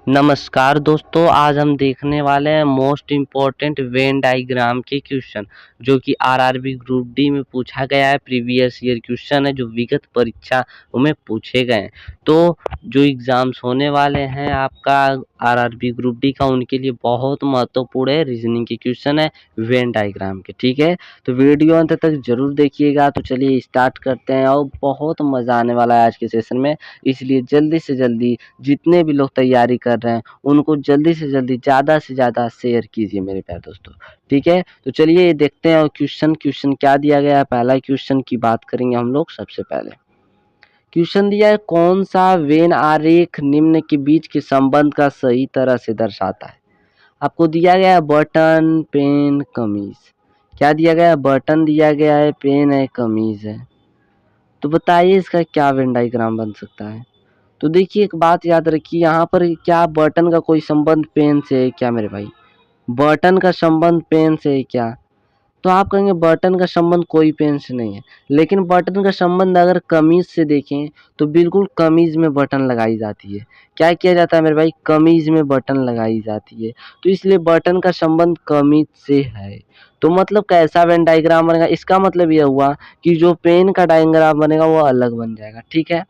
नमस्कार दोस्तों, आज हम देखने वाले हैं मोस्ट इम्पोर्टेंट वेन डायग्राम के क्वेश्चन जो कि आरआरबी ग्रुप डी में पूछा गया है। प्रीवियस ईयर क्वेश्चन है जो विगत परीक्षा में पूछे गए हैं। तो जो एग्जाम्स होने वाले हैं आपका आरआरबी ग्रुप डी का, उनके लिए बहुत महत्वपूर्ण है। रीजनिंग के क्वेश्चन है वेन डायग्राम के, ठीक है। तो वीडियो अंत तक जरूर देखिएगा। तो चलिए स्टार्ट करते हैं और बहुत मजा आने वाला है आज के सेशन में, इसलिए जल्दी से जल्दी जितने भी लोग तैयारी कर रहे हैं उनको जल्दी से जल्दी ज़्यादा से ज़्यादा शेयर कीजिए मेरे प्यारे दोस्तों, ठीक है। तो चलिए ये देखते हैं क्वेश्चन क्या दिया गया है। पहला क्वेश्चन की बात करेंगे हम लोग। सबसे पहले क्वेश्चन दिया है, कौन सा वेन आरेख निम्न के बीच के संबंध का सही तरह से दर्शाता है। आपको दिया गया है बटन, पेन, कमीज। क्या दिया गया है? बटन दिया गया है, पेन है, कमीज है। तो बताइए इसका क्या वेन डायग्राम बन सकता है। तो देखिए एक बात याद रखिए, यहाँ पर क्या बटन का कोई संबंध पेन से है क्या मेरे भाई? बटन का संबंध पेन से है क्या? तो आप कहेंगे बटन का संबंध कोई पेन से नहीं है, लेकिन बटन का संबंध अगर कमीज से देखें तो बिल्कुल कमीज में बटन लगाई जाती है। क्या किया जाता है मेरे भाई? कमीज में बटन लगाई जाती है। तो इसलिए बटन का संबंध कमीज से है। तो मतलब कैसा वेन डायग्राम बनेगा? इसका मतलब यह हुआ कि जो पेन का डायग्राम बनेगा वो अलग बन जाएगा, ठीक है।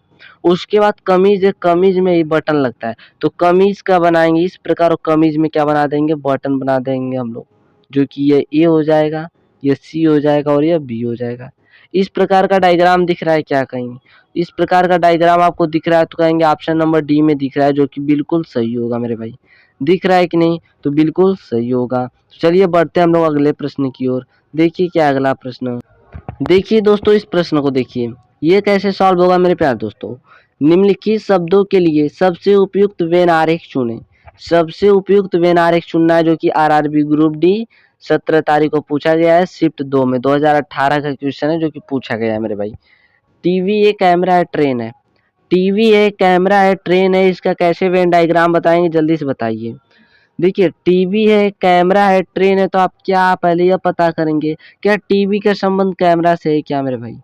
उसके बाद कमीज है, कमीज में ही बटन लगता है, तो कमीज का बनाएंगे इस प्रकार, और कमीज में क्या बना देंगे? बटन बना देंगे हम लोग, जो कि ये ए हो जाएगा, ये सी हो जाएगा और ये बी हो जाएगा। इस प्रकार का डायग्राम दिख रहा है क्या कहीं? इस प्रकार का डायग्राम आपको दिख रहा है तो कहेंगे ऑप्शन नंबर डी में दिख रहा है, जो कि बिल्कुल सही होगा मेरे भाई। दिख रहा है कि नहीं? तो बिल्कुल सही होगा। तो चलिए बढ़ते हैं हम लोग अगले प्रश्न की ओर। देखिए क्या अगला प्रश्न। देखिए दोस्तों इस प्रश्न को देखिए, ये कैसे सॉल्व होगा मेरे प्यारे दोस्तों। निम्नलिखित शब्दों के लिए सबसे उपयुक्त वेन आरेख चुनें। सबसे उपयुक्त वेन आरेख चुनना है, जो कि आरआरबी ग्रुप डी 17 तारीख को पूछा गया है, शिफ्ट 2 में 2018 का क्वेश्चन है जो कि पूछा गया है मेरे भाई। टीवी है, कैमरा है, ट्रेन है। टीवी है, कैमरा है, ट्रेन है, इसका कैसे वेन डायग्राम बताएंगे जल्दी से बताइए। देखिए टीवी है, कैमरा है, ट्रेन है, तो आप क्या पहले यह पता करेंगे क्या टीवी का संबंध कैमरा से है क्या मेरे भाई?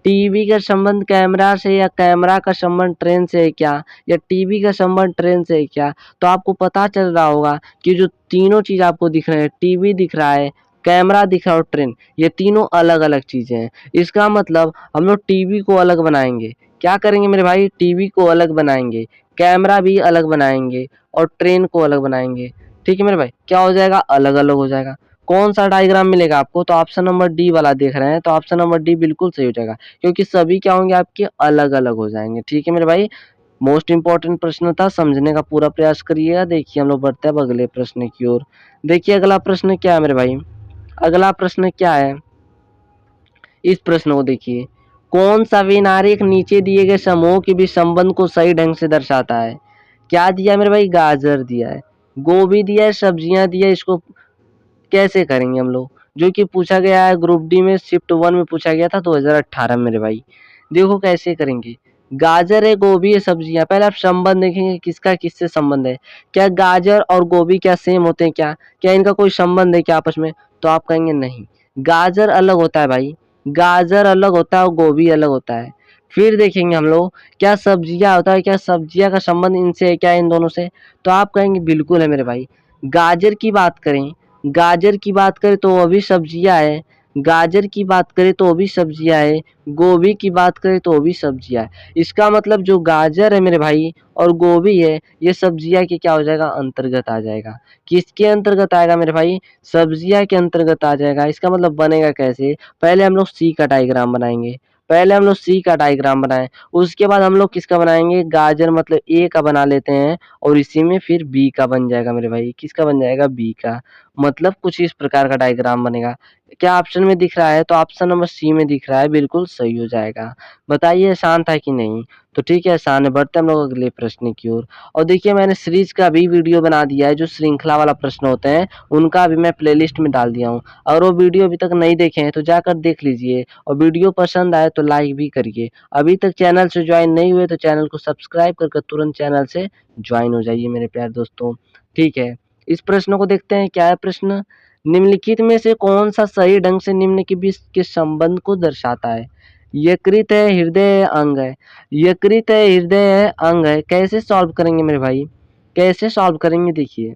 टीवी का संबंध कैमरा से या कैमरा का संबंध ट्रेन से है क्या, या टीवी का संबंध ट्रेन से है क्या? तो आपको पता चल रहा होगा कि जो तीनों चीज आपको दिख रहे हैं, टीवी दिख रहा है, कैमरा दिख रहा है और ट्रेन, ये तीनों अलग अलग चीजें हैं। इसका मतलब हम लोग टीवी को अलग बनाएंगे। क्या करेंगे मेरे भाई? टीवी को अलग बनाएंगे, कैमरा भी अलग बनाएंगे और ट्रेन को अलग बनाएंगे, ठीक है मेरे भाई। क्या हो जाएगा? अलग अलग हो जाएगा। कौन सा डायग्राम मिलेगा आपको? तो ऑप्शन नंबर डी वाला देख रहे हैं, तो ऑप्शन नंबर डी बिल्कुल सही हो जाएगा, क्योंकि सभी क्या होंगे आपके? अलग अलग हो जाएंगे, ठीक है मेरे भाई। मोस्ट इंपॉर्टेंट प्रश्न था, समझने का पूरा प्रयास करिएगा। देखिए हम लोग बढ़ते हैं अब अगले प्रश्न की ओर। देखिए अगला प्रश्न क्या है मेरे भाई। अगला प्रश्न क्या है, इस प्रश्न को देखिए, कौन सा विनारिक नीचे दिए गए समूह के भी संबंध को सही ढंग से दर्शाता है। क्या दिया मेरे भाई? गाजर दिया है, गोभी दिया है, सब्जियां दिया है। इसको कैसे करेंगे हम लोग? जो कि पूछा गया है ग्रुप डी में, शिफ्ट 1 में पूछा गया था 2018 में मेरे भाई। देखो कैसे करेंगे। गाजर है, गोभी है, सब्जियां। पहले आप संबंध देखेंगे किसका किससे संबंध है। क्या गाजर और गोभी क्या सेम होते हैं क्या? क्या इनका कोई संबंध है क्या आपस में? तो आप कहेंगे नहीं, गाजर अलग होता है भाई, गाजर अलग होता है और गोभी अलग होता है। फिर देखेंगे हम लोग क्या सब्जियां होता है, क्या सब्जियां का संबंध इनसे है क्या, इन दोनों से? तो आप कहेंगे बिल्कुल है मेरे भाई। गाजर की बात करें, गाजर की बात करें तो वो भी सब्जियां है, गाजर की बात करें तो वो भी सब्जियां है, गोभी की बात करें तो वो भी सब्जियां है। इसका मतलब जो गाजर है मेरे भाई और गोभी है, ये सब्जियां के क्या हो जाएगा? अंतर्गत आ जाएगा। किसके अंतर्गत आएगा मेरे भाई? सब्जियां के अंतर्गत आ जाएगा। इसका मतलब बनेगा कैसे? पहले हम लोग सी का डायग्राम बनाएंगे, पहले हम लोग सी का डायग्राम बनाएं, उसके बाद हम लोग किसका बनाएंगे? गाजर मतलब ए का बना लेते हैं, और इसी में फिर बी का बन जाएगा मेरे भाई। किसका बन जाएगा? बी का। मतलब कुछ इस प्रकार का डायग्राम बनेगा। क्या ऑप्शन में दिख रहा है? तो ऑप्शन नंबर सी में दिख रहा है, बिल्कुल सही हो जाएगा। बताइए आसान था कि नहीं? तो ठीक है, आसान है। बढ़ते हम लोग अगले प्रश्न की ओर। और देखिए मैंने सीरीज का भी वीडियो बना दिया है, जो श्रृंखला वाला प्रश्न होते हैं उनका भी मैं प्लेलिस्ट में डाल दिया हूँ। अगर वो वीडियो अभी तक नहीं देखे हैं तो जाकर देख लीजिए, और वीडियो पसंद आए तो लाइक भी करिए। अभी तक चैनल से ज्वाइन नहीं हुए तो चैनल को सब्सक्राइब करके तुरंत चैनल से ज्वाइन हो जाइए मेरे प्यारे दोस्तों, ठीक है। इस प्रश्न को देखते हैं, क्या है प्रश्न। निम्नलिखित में से कौन सा सही ढंग से निम्न के बीच के संबंध को दर्शाता है। यकृत है, हृदय है, अंग है। यकृत है, हृदय है, अंग है। कैसे सॉल्व करेंगे मेरे भाई? कैसे सॉल्व करेंगे देखिए,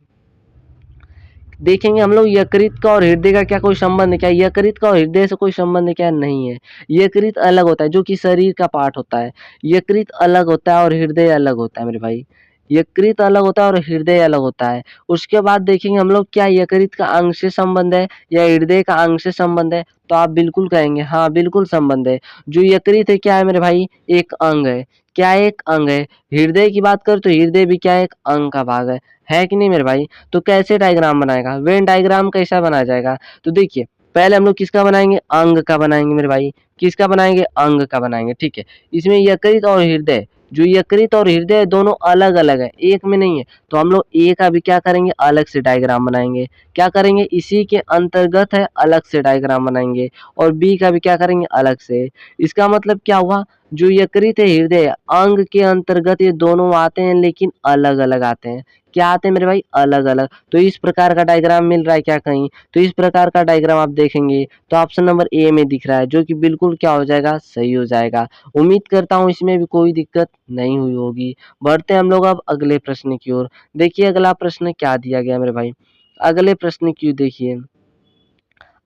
देखेंगे हम लोग यकृत का और हृदय का क्या कोई संबंध है क्या, यकृत का और हृदय से कोई संबंध है क्या, नहीं है। यकृत अलग होता है जो कि शरीर का पार्ट होता है, यकृत अलग होता है और हृदय अलग होता है मेरे भाई, यकृत अलग होता है और हृदय अलग होता है। उसके बाद देखेंगे हम लोग क्या यकृत का अंग से संबंध है या हृदय का अंग से संबंध है, तो आप बिल्कुल कहेंगे हाँ बिल्कुल संबंध है। जो यकृत है क्या है मेरे भाई, एक अंग है, क्या एक अंग है। हृदय की बात करें तो हृदय भी क्या है, एक अंग का भाग है कि नहीं मेरे भाई। तो कैसे डायग्राम बनाएगा, वेन डायग्राम कैसा बनाया जाएगा, तो देखिए पहले हम लोग किसका बनाएंगे, अंग का बनाएंगे मेरे भाई, किसका बनाएंगे, अंग का बनाएंगे, ठीक है। इसमें यकृत और हृदय, जो यकृत और हृदय दोनों अलग अलग है, एक में नहीं है, तो हम लोग ए का भी क्या करेंगे, अलग से डायग्राम बनाएंगे। क्या करेंगे, इसी के अंतर्गत है, अलग से डायग्राम बनाएंगे। और बी का भी क्या करेंगे, अलग से। इसका मतलब क्या हुआ, जो यकृत है हृदय अंग के अंतर्गत ये दोनों आते हैं लेकिन अलग अलग आते हैं। क्या आते हैं मेरे भाई, अलग अलग। तो इस प्रकार का डायग्राम मिल रहा है क्या कहीं, तो इस प्रकार का डायग्राम आप देखेंगे तो ऑप्शन नंबर ए में दिख रहा है, जो कि बिल्कुल क्या हो जाएगा, सही हो जाएगा। उम्मीद करता हूँ इसमें भी कोई दिक्कत नहीं हुई होगी। बढ़ते हैं हम लोग अब अगले प्रश्न की ओर। देखिए अगला प्रश्न क्या दिया गया मेरे भाई, अगले प्रश्न की देखिए,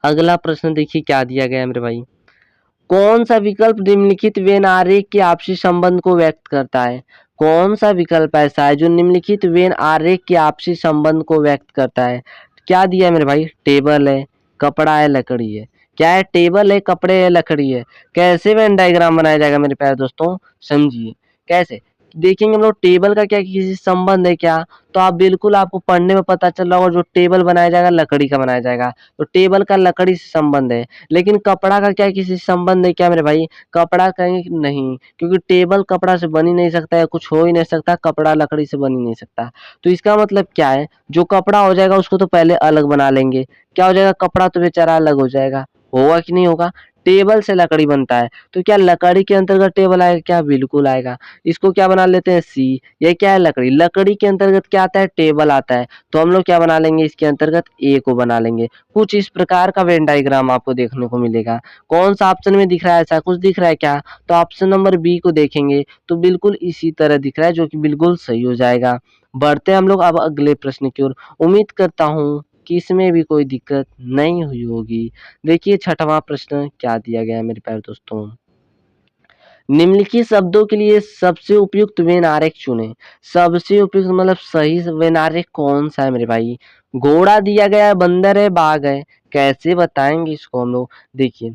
अगला प्रश्न देखिए क्या दिया गया है मेरे भाई। कौन सा विकल्प निम्नलिखित वेन आरेख के आपसी संबंध को व्यक्त करता है, कौन सा विकल्प ऐसा है जो निम्नलिखित वेन आरेख के आपसी संबंध को व्यक्त करता है। क्या दिया है मेरे भाई, टेबल है, कपड़ा है, लकड़ी है। क्या है, टेबल है, कपड़े है, लकड़ी है। कैसे वेन डायग्राम बनाया जाएगा मेरे प्यारे दोस्तों, समझिए कैसे। देखेंगे हम लोग टेबल का क्या किसी संबंध है क्या, तो आप बिल्कुल आपको पढ़ने में पता चल रहा होगा, जो टेबल बनाया जाएगा लकड़ी का बनाया जाएगा, तो टेबल का लकड़ी से संबंध है। लेकिन कपड़ा का क्या किसी संबंध है क्या मेरे भाई, कपड़ा कहेंगे कि नहीं, क्योंकि टेबल कपड़ा से बन ही नहीं सकता है, कुछ हो ही नहीं सकता, कपड़ा लकड़ी से बन ही नहीं सकता। तो इसका मतलब क्या है, जो कपड़ा हो जाएगा उसको तो पहले अलग बना लेंगे, क्या हो जाएगा, कपड़ा तो बेचारा अलग हो जाएगा, होगा कि नहीं होगा। टेबल से लकड़ी बनता है, तो क्या लकड़ी के अंतर्गत टेबल आएगा क्या, बिल्कुल आएगा। इसको क्या बना लेते हैं, सी। ये क्या है, लकड़ी, लकड़ी के अंतर्गत क्या आता है, टेबल आता है, तो हम लोग क्या बना लेंगे, इसके अंतर्गत ए को बना लेंगे। कुछ इस प्रकार का वेन डायग्राम आपको देखने को मिलेगा। कौन सा ऑप्शन में दिख रहा है, ऐसा कुछ दिख रहा है क्या, तो ऑप्शन नंबर बी को देखेंगे तो बिल्कुल इसी तरह दिख रहा है, जो कि बिल्कुल सही हो जाएगा। बढ़ते हैं हम लोग अब अगले प्रश्न की ओर। उम्मीद करता हूँ कि इसमें भी कोई दिक्कत नहीं हुई होगी। देखिए छठवां प्रश्न क्या दिया गया है मेरे प्यारे दोस्तों। निम्नलिखित शब्दों के लिए सबसे उपयुक्त वेन आरेख चुने। सबसे उपयुक्त मतलब सही वेन आरेख कौन सा है मेरे भाई, घोड़ा दिया गया है, बंदर है, बाघ है। कैसे बताएंगे इसको हम लोग, देखिए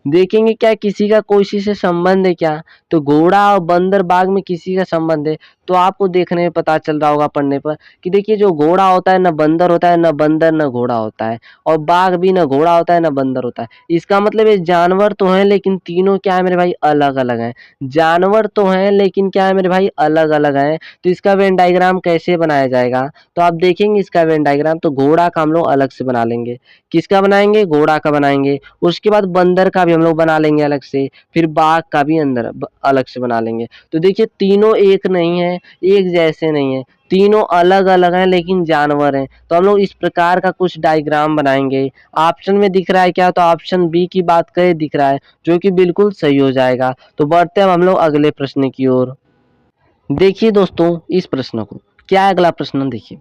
देखेंगे क्या किसी का किसी से संबंध है क्या, तो घोड़ा और बंदर बाघ में किसी का संबंध है, तो आपको देखने में पता चल रहा होगा पढ़ने पर कि देखिए जो घोड़ा होता है न बंदर होता है, न बंदर न घोड़ा होता है, और बाघ भी न घोड़ा होता है न बंदर होता है। इसका मतलब ये जानवर तो हैं लेकिन तीनों क्या है मेरे भाई, अलग अलग हैं। जानवर तो हैं लेकिन क्या है मेरे भाई, अलग अलग हैं। तो इसका वेन डायग्राम कैसे बनाया जाएगा, तो आप देखेंगे इसका वेन डायग्राम, तो घोड़ा का हम लोग अलग से बना लेंगे। किसका बनाएंगे, घोड़ा का बनाएंगे। उसके बाद बंदर का भी हम लोग बना लेंगे अलग से, फिर बाघ का भी अलग से बना लेंगे। तो देखिए तीनों एक नहीं है, एक जैसे नहीं है, तीनों अलग अलग हैं लेकिन जानवर हैं। तो हम लोग इस प्रकार का कुछ डायग्राम बनाएंगे। ऑप्शन में दिख रहा है क्या, तो ऑप्शन बी की बात करें दिख रहा है, जो कि बिल्कुल सही हो जाएगा। तो बढ़ते हैं हम लोग अगले प्रश्न की ओर। देखिए दोस्तों इस प्रश्न को, क्या है अगला प्रश्न, देखिए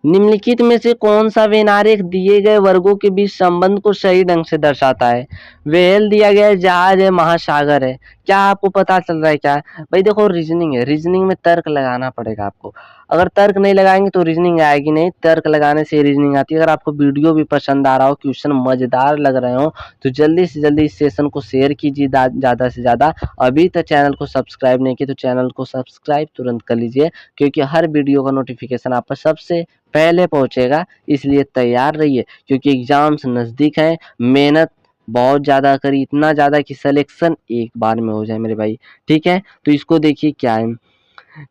निम्नलिखित में से कौन सा वेन आरेख दिए गए वर्गों के बीच संबंध को सही ढंग से दर्शाता है। व्हेल दिया गया है, जहाज है, महासागर है। क्या आपको पता चल रहा है क्या, भाई देखो रीजनिंग है, रीजनिंग में तर्क लगाना पड़ेगा आपको। अगर तर्क नहीं लगाएंगे तो रीजनिंग आएगी नहीं, तर्क लगाने से रीजनिंग आती है। अगर आपको वीडियो भी पसंद आ रहा हो, क्वेश्चन मजेदार लग रहे हो, तो जल्दी से जल्दी इस सेशन को शेयर कीजिए ज्यादा से ज्यादा। अभी तक चैनल को सब्सक्राइब नहीं किया तो चैनल को सब्सक्राइब तुरंत कर लीजिए, क्योंकि हर वीडियो का नोटिफिकेशन आप पर सबसे पहले पहुंचेगा। इसलिए तैयार रहिए, क्योंकि एग्जाम्स नजदीक हैं। मेहनत बहुत ज्यादा करी, इतना ज्यादा कि सिलेक्शन एक बार में हो जाए मेरे भाई, ठीक है। तो इसको देखिए क्या है,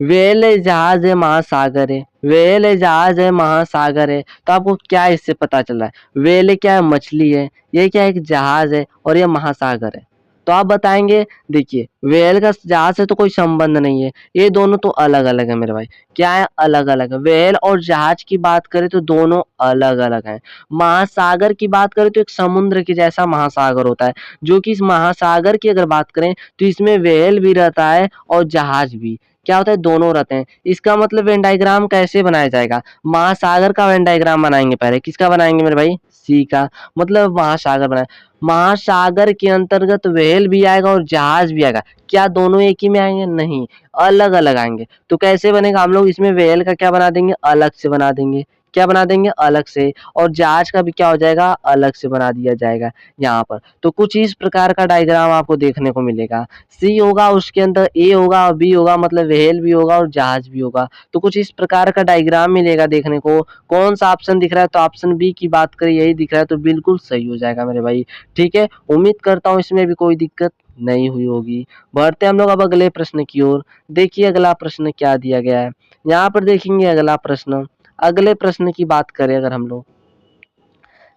वेल है, जहाज है, महासागर है। वेल है, जहाज है, महासागर है, तो आपको क्या इससे पता चल रहा है, वेल क्या है, मछली है, ये क्या है, एक जहाज है, और ये महासागर है। तो आप बताएंगे देखिए व्हेल का जहाज से तो कोई संबंध नहीं है, ये दोनों तो अलग अलग है मेरे भाई। क्या है? अलग अलग है। व्हेल और जहाज की बात करें तो दोनों अलग अलग हैं। महासागर की बात करें तो एक समुद्र के जैसा महासागर होता है, जो कि इस महासागर की अगर बात करें तो इसमें व्हेल भी रहता है और जहाज भी। क्या होता है? दोनों रहते हैं। इसका मतलब वेन डायग्राम कैसे बनाया जाएगा? महासागर का वेन डायग्राम बनाएंगे पहले। किसका बनाएंगे मेरे भाई? सी का। मतलब महासागर बनाए। महासागर के अंतर्गत व्हेल भी आएगा और जहाज भी आएगा। क्या दोनों एक ही में आएंगे? नहीं, अलग अलग आएंगे। तो कैसे बनेगा? हम लोग इसमें व्हेल का क्या बना देंगे? अलग से बना देंगे। क्या बना देंगे? अलग से। और जहाज का भी क्या हो जाएगा? अलग से बना दिया जाएगा यहाँ पर। तो कुछ इस प्रकार का डायग्राम आपको देखने को मिलेगा। सी होगा, उसके अंदर ए होगा और बी होगा, मतलब व्हेल भी होगा और जहाज भी होगा। तो कुछ इस प्रकार का डायग्राम मिलेगा देखने को। कौन सा ऑप्शन दिख रहा है? तो ऑप्शन बी की बात करें यही दिख रहा है, तो बिल्कुल सही हो जाएगा मेरे भाई। ठीक है, उम्मीद करता हूँ इसमें भी कोई दिक्कत नहीं हुई होगी। बढ़ते हम लोग अब अगले प्रश्न की ओर। देखिए अगला प्रश्न क्या दिया गया है। यहाँ पर देखेंगे अगला प्रश्न। अगले प्रश्न की बात करें अगर हम लोग,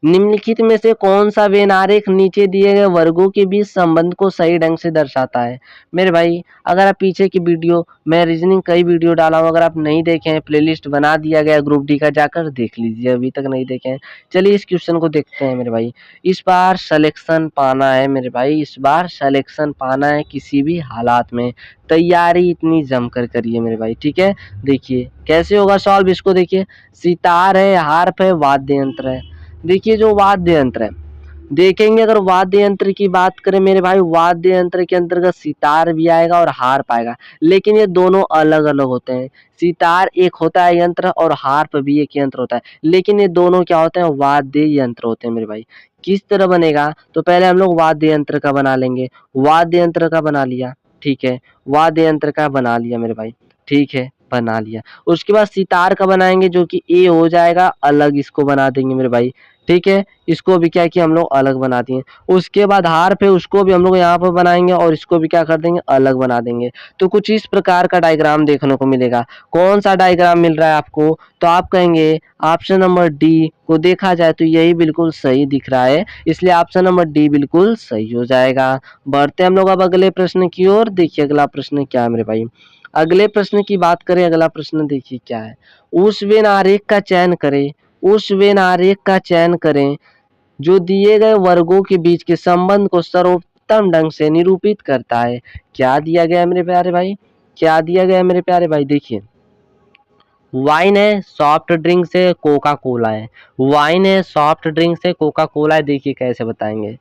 निम्नलिखित में से कौन सा वेन आरेख नीचे दिए गए वर्गों के बीच संबंध को सही ढंग से दर्शाता है? मेरे भाई अगर आप पीछे की वीडियो, मैं रीजनिंग कई वीडियो डाला हूँ, अगर आप नहीं देखे हैं प्लेलिस्ट बना दिया गया ग्रुप डी का, जाकर देख लीजिए अभी तक नहीं देखे हैं। चलिए इस क्वेश्चन को देखते हैं मेरे भाई। इस बार सिलेक्शन पाना है मेरे भाई, इस बार सिलेक्शन पाना है किसी भी हालात में। तैयारी इतनी जमकर करिए मेरे भाई। ठीक है, देखिए कैसे होगा सॉल्व इसको। देखिए सितार है, हार्प है, वाद्य यंत्र है। देखिए जो वाद्य यंत्र है, देखेंगे अगर वाद्य यंत्र की बात करें मेरे भाई, वाद्य यंत्र के अंतर्गत सितार भी आएगा और हार्प आएगा, लेकिन ये दोनों अलग अलग होते हैं। सितार एक होता है यंत्र और हार्प भी एक यंत्र होता है, लेकिन ये दोनों क्या होते हैं? वाद्य यंत्र होते हैं मेरे भाई। किस तरह बनेगा? तो पहले हम लोग वाद्य यंत्र का बना लेंगे। वाद्य यंत्र का बना लिया, ठीक है, वाद्य यंत्र का बना लिया मेरे भाई। ठीक है, बना लिया। उसके बाद सितार का बनाएंगे, जो कि ए हो जाएगा, अलग इसको बना देंगे मेरे भाई। ठीक है, इसको भी क्या किया हम लोग? अलग बना दिए। उसके बाद हार्प है, उसको भी हम लोग यहाँ पर बनाएंगे और इसको भी क्या कर देंगे? अलग बना देंगे। तो कुछ इस प्रकार का डायग्राम देखने को मिलेगा। कौन सा डायग्राम मिल रहा है आपको? तो आप कहेंगे ऑप्शन नंबर डी को देखा जाए तो यही बिल्कुल सही दिख रहा है, इसलिए ऑप्शन नंबर डी बिल्कुल सही हो जाएगा। बढ़ते हम लोग अब अगले प्रश्न की ओर। देखिए अगला प्रश्न क्या है मेरे भाई। अगले प्रश्न की बात करें, अगला प्रश्न देखिए क्या है। उस वेन आरेख का चयन करें, उस वेन आरेख का चयन करें जो दिए गए वर्गों के बीच के संबंध को सर्वोत्तम ढंग से निरूपित करता है। क्या दिया गया है मेरे प्यारे भाई? क्या दिया गया है मेरे प्यारे भाई? देखिए वाइन है, सॉफ्ट ड्रिंक से कोका कोला है। वाइन है, सॉफ्ट ड्रिंक से कोका कोला है। देखिए कैसे बताएंगे।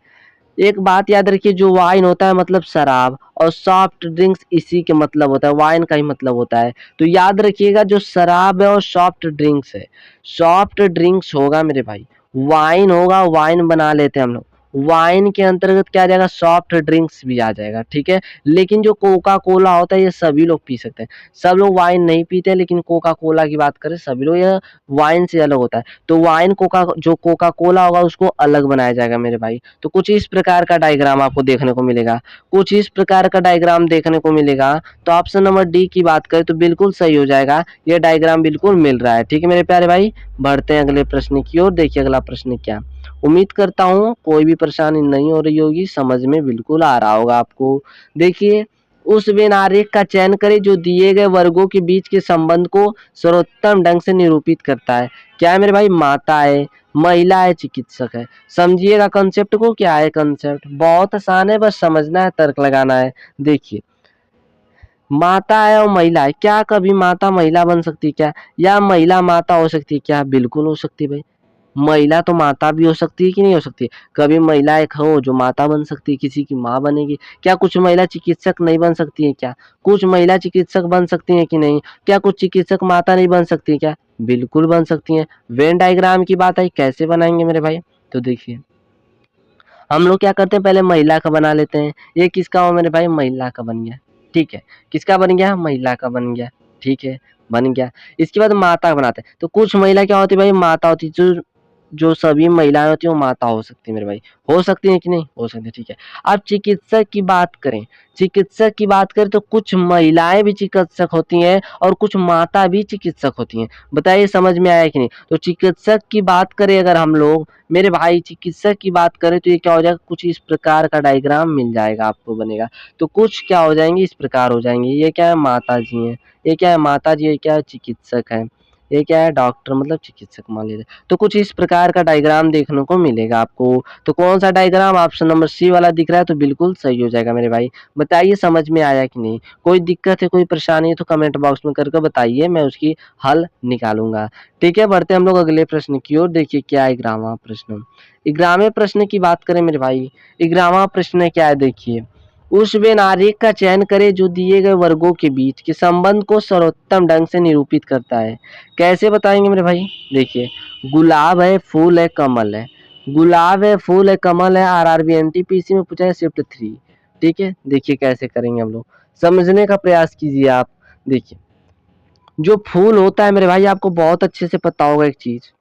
एक बात याद रखिए, जो वाइन होता है मतलब शराब, और सॉफ्ट ड्रिंक्स इसी के मतलब होता है, वाइन का ही मतलब होता है। तो याद रखिएगा जो शराब है और सॉफ्ट ड्रिंक्स है, सॉफ्ट ड्रिंक्स होगा मेरे भाई, वाइन होगा, वाइन बना लेते हैं हम लोग। वाइन के अंतर्गत क्या आ जाएगा? सॉफ्ट ड्रिंक्स भी आ जाएगा। ठीक है, लेकिन जो कोका कोला होता है ये सभी लोग पी सकते हैं। सब लोग वाइन नहीं पीते, लेकिन कोका कोला की बात करें सभी लोग, यह वाइन से अलग होता है। तो वाइन कोका, जो कोका कोला होगा उसको अलग बनाया जाएगा मेरे भाई। तो कुछ इस प्रकार का डायग्राम आपको देखने को मिलेगा, कुछ इस प्रकार का डायग्राम देखने को मिलेगा। तो ऑप्शन नंबर डी की बात करें तो बिल्कुल सही हो जाएगा, ये डायग्राम बिल्कुल मिल रहा है। ठीक है मेरे प्यारे भाई, बढ़ते हैं अगले प्रश्न की ओर। देखिए अगला प्रश्न क्या, उम्मीद करता हूँ कोई भी परेशानी नहीं हो रही होगी, समझ में बिल्कुल आ रहा होगा आपको। देखिए उस वेन आरेख का चयन करें जो दिए गए वर्गों के बीच के संबंध को सर्वोत्तम ढंग से निरूपित करता है। क्या है मेरे भाई? माता है, महिला है, चिकित्सक है। समझिएगा कंसेप्ट को। क्या है कंसेप्ट? बहुत आसान है, बस समझना है, तर्क लगाना है। देखिए माता है और महिला है, क्या कभी माता महिला बन सकती है क्या? या महिला माता हो सकती है क्या? बिल्कुल हो सकती है भाई। महिला तो माता भी हो सकती है कि नहीं हो सकती? कभी महिला एक हो जो माता बन सकती है, किसी की माँ बनेगी। क्या कुछ महिला चिकित्सक नहीं बन सकती है क्या? कुछ महिला चिकित्सक बन सकती हैं कि नहीं? क्या कुछ चिकित्सक माता नहीं बन सकती है क्या? बिल्कुल बन सकती हैं। वेन डायग्राम की बात आई, कैसे बनाएंगे मेरे भाई? तो देखिए हम लोग क्या करते हैं, पहले महिला का बना लेते हैं। ये किसका हो मेरे भाई? महिला का बन गया। ठीक है, किसका बन गया? महिला का बन गया। ठीक है, बन गया। इसके बाद माता बनाते हैं। तो कुछ महिला क्या होती है भाई? माता होती है। जो जो सभी महिलाएं होती हैं वो माता हो सकती है मेरे भाई, हो सकती है कि नहीं, हो सकती है, ठीक है। अब चिकित्सक की बात करें, चिकित्सक की बात करें तो कुछ महिलाएं भी चिकित्सक होती हैं और कुछ माता भी चिकित्सक होती हैं। बताइए समझ में आया कि नहीं। तो चिकित्सक की बात करें अगर हम लोग मेरे भाई, चिकित्सक की बात करें तो ये क्या हो जाएगा, कुछ इस प्रकार का डायग्राम मिल जाएगा आपको बनेगा। तो कुछ क्या हो जाएंगे, इस प्रकार हो जाएंगे। ये क्या है, माता जी हैं, ये क्या है माता जी, ये क्या है चिकित्सक है, ये क्या है डॉक्टर मतलब चिकित्सक मान लीजिए। तो कुछ इस प्रकार का डायग्राम देखने को मिलेगा आपको। तो कौन सा डायग्राम, ऑप्शन नंबर सी वाला दिख रहा है तो बिल्कुल सही हो जाएगा मेरे भाई। बताइए समझ में आया कि नहीं। कोई दिक्कत है, कोई परेशानी है तो कमेंट बॉक्स में करके बताइए, मैं उसकी हल निकालूंगा। ठीक है, बढ़ते हम लोग अगले प्रश्न की ओर। देखिए क्या है 11वां प्रश्न। 11वें प्रश्न की बात करें मेरे भाई, 11वां प्रश्न क्या है देखिए। उस वेन आरेख का चयन करें जो दिए गए वर्गों के बीच के संबंध को सर्वोत्तम ढंग से निरूपित करता है। कैसे बताएंगे मेरे भाई, देखिए गुलाब है, फूल है, कमल है। गुलाब है, फूल है, कमल है, आरआरबी एनटीपीसी में पूछा है शिफ्ट 3। ठीक है, देखिए कैसे करेंगे हम लोग, समझने का प्रयास कीजिए आप। देखिए जो फूल होता है मेरे भाई, आपको बहुत अच्छे से पता होगा एक चीज,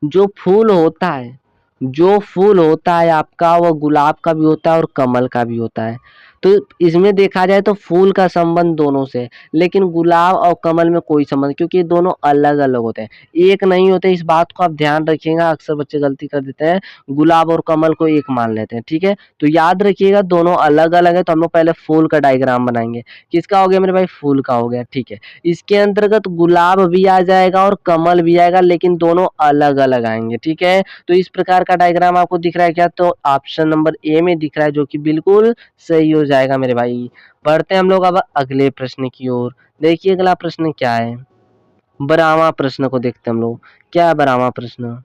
जो फूल होता है, जो फूल होता है आपका वो गुलाब का भी होता है और कमल का भी होता है। तो इसमें देखा जाए तो फूल का संबंध दोनों से है, लेकिन गुलाब और कमल में कोई संबंध, क्योंकि ये दोनों अलग अलग होते हैं, एक नहीं होते। इस बात को आप ध्यान रखिएगा, अक्सर बच्चे गलती कर देते हैं, गुलाब और कमल को एक मान लेते हैं। ठीक है, तो याद रखिएगा दोनों अलग अलग है। तो हम लोग पहले फूल का डायग्राम बनाएंगे। किसका हो गया मेरे भाई, फूल का हो गया। ठीक है, इसके अंतर्गत गुलाब भी आ जाएगा और कमल भी आएगा, लेकिन दोनों अलग अलग आएंगे। ठीक है, तो इस प्रकार का डायग्राम आपको दिख रहा है क्या, तो ऑप्शन नंबर ए में दिख रहा है, जो कि बिल्कुल सही हो जाएगा मेरे भाई। बढ़ते हैं हम लोग अब अगले प्रश्न की ओर। देखिए अगला प्रश्न क्या है, 12वां प्रश्न को देखते हैं हम लोग। क्या है 12वां प्रश्न,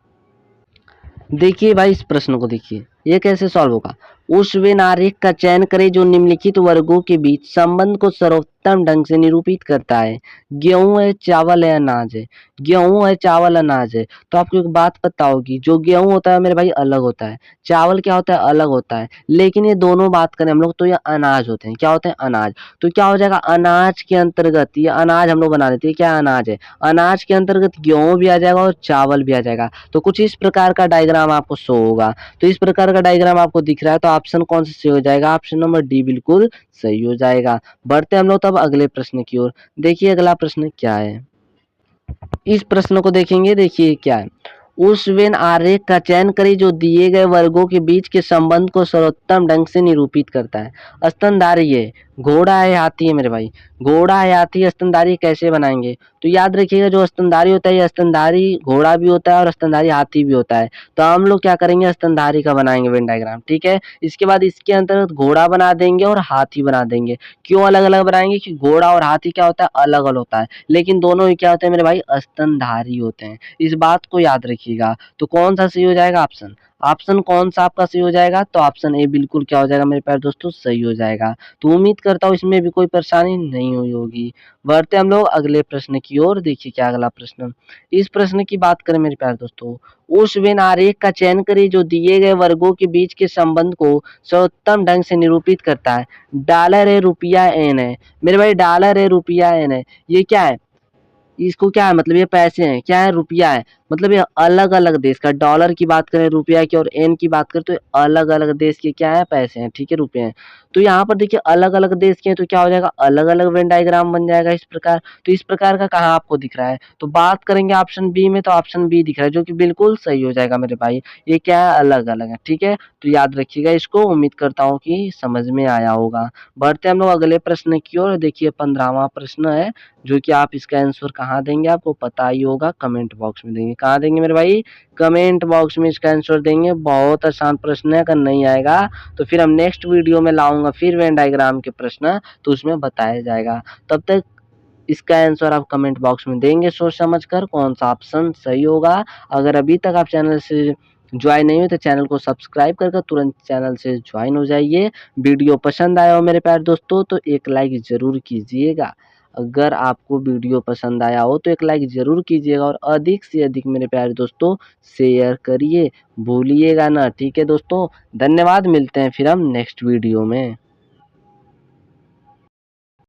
देखिए भाई इस प्रश्न को देखिए, ये कैसे सॉल्व होगा। उस वेन आरेख का चयन करें जो निम्नलिखित वर्गों के बीच संबंध को सर्वोत्तम ढंग से निरूपित करता है। गेहूं है, चावल है, अनाज है। गेहूं है, चावल, अनाज है। तो आपको एक बात पता होगी, जो गेहूं होता है मेरे भाई अलग होता है, चावल क्या होता है अलग होता है, लेकिन ये दोनों बात करें हम लोग तो ये अनाज होते हैं। क्या होते हैं, अनाज। तो क्या हो जाएगा, अनाज के अंतर्गत, ये अनाज हम लोग बना देते हैं, क्या अनाज है, अनाज के अंतर्गत गेहूं भी आ जाएगा और चावल भी आ जाएगा। तो कुछ इस प्रकार का डायग्राम आपको शो होगा। तो इस प्रकार का डायग्राम आपको दिख रहा है, तो ऑप्शन कौन सा सही हो जाएगा, ऑप्शन नंबर डी बिल्कुल सही हो जाएगा। बढ़ते हम लोग तब अगले प्रश्न की ओर। देखिए अगला प्रश्न क्या है, इस प्रश्न को देखेंगे। देखिए क्या है, उस वेन आरेख का चयन करें जो दिए गए वर्गों के बीच के संबंध को सर्वोत्तम ढंग से निरूपित करता है। स्तनधारी है, घोड़ा है, हाथी है मेरे भाई। घोड़ा है, हाथी है, स्तनधारी कैसे बनाएंगे, तो याद रखिएगा जो स्तनधारी होता है, ये स्तनधारी घोड़ा भी होता है और स्तनधारी हाथी भी होता है। तो हम लोग क्या करेंगे, स्तनधारी का बनाएंगे वेन डायग्राम। ठीक है, इसके बाद इसके अंतर्गत घोड़ा बना देंगे और हाथी बना देंगे। क्यों अलग अलग बनाएंगे, कि घोड़ा और हाथी क्या होता है, अलग अलग होता है, लेकिन दोनों ही क्या होते हैं मेरे भाई, स्तनधारी होते हैं। इस बात को याद रखिएगा। तो कौन सा सही हो जाएगा, ऑप्शन, ऑप्शन कौन सा आपका सही हो जाएगा, तो ऑप्शन ए बिल्कुल क्या हो जाएगा मेरे प्यारे दोस्तों, सही हो जाएगा। तो उम्मीद करता हूँ इसमें भी कोई परेशानी नहीं हुई होगी। बढ़ते हम लोग अगले प्रश्न की ओर। देखिए क्या अगला प्रश्न, इस प्रश्न की बात करें मेरे प्यारे दोस्तों। उस वेन आरेख का चयन करें जो दिए गए वर्गों के बीच के संबंध को सर्वोत्तम ढंग से निरूपित करता है। डॉलर है, रुपया एन है मेरे भाई, डॉलर है, रुपया एन है। ये क्या है, इसको क्या है, मतलब ये पैसे हैं, क्या है, रुपया है। मतलब ये अलग अलग देश का, डॉलर की बात करें, रुपया की, और एन की बात करें तो अलग अलग देश के क्या है, पैसे हैं। ठीक है, रुपए हैं। तो यहाँ पर देखिए अलग अलग देश के हैं, तो क्या हो जाएगा, अलग अलग वेन डायग्राम बन जाएगा इस प्रकार। तो इस प्रकार का कहाँ आपको दिख रहा है, तो बात करेंगे ऑप्शन बी में, तो ऑप्शन बी दिख रहा है, जो कि बिल्कुल सही हो जाएगा मेरे भाई। ये क्या है, अलग अलग है। ठीक है, तो याद रखिएगा इसको, उम्मीद करता हूँ कि समझ में आया होगा। बढ़ते हम लोग अगले प्रश्न की ओर। देखिए 15वां प्रश्न है, जो कि आप इसका आंसर कहाँ देंगे आपको पता ही होगा, कमेंट बॉक्स में देंगे। कहाँ देंगे मेरे भाई, कमेंट बॉक्स में इसका आंसर देंगे। बहुत आसान प्रश्न है, अगर नहीं आएगा तो फिर हम नेक्स्ट वीडियो में लाऊंगा फिर वेन डायग्राम के प्रश्न, तो उसमें बताया जाएगा। तब तक इसका आंसर आप कमेंट बॉक्स में देंगे सोच समझ कर, कौन सा ऑप्शन सही होगा। अगर अभी तक आप चैनल से ज्वाइन नहीं हुए तो चैनल को सब्सक्राइब करके तुरंत चैनल से ज्वाइन हो जाइए। वीडियो पसंद आया हो मेरे प्यारे दोस्तों तो एक लाइक जरूर कीजिएगा। अगर आपको वीडियो पसंद आया हो तो एक लाइक ज़रूर कीजिएगा, और अधिक से अधिक मेरे प्यारे दोस्तों शेयर करिए, भूलिएगा ना। ठीक है दोस्तों, धन्यवाद, मिलते हैं फिर हम नेक्स्ट वीडियो में।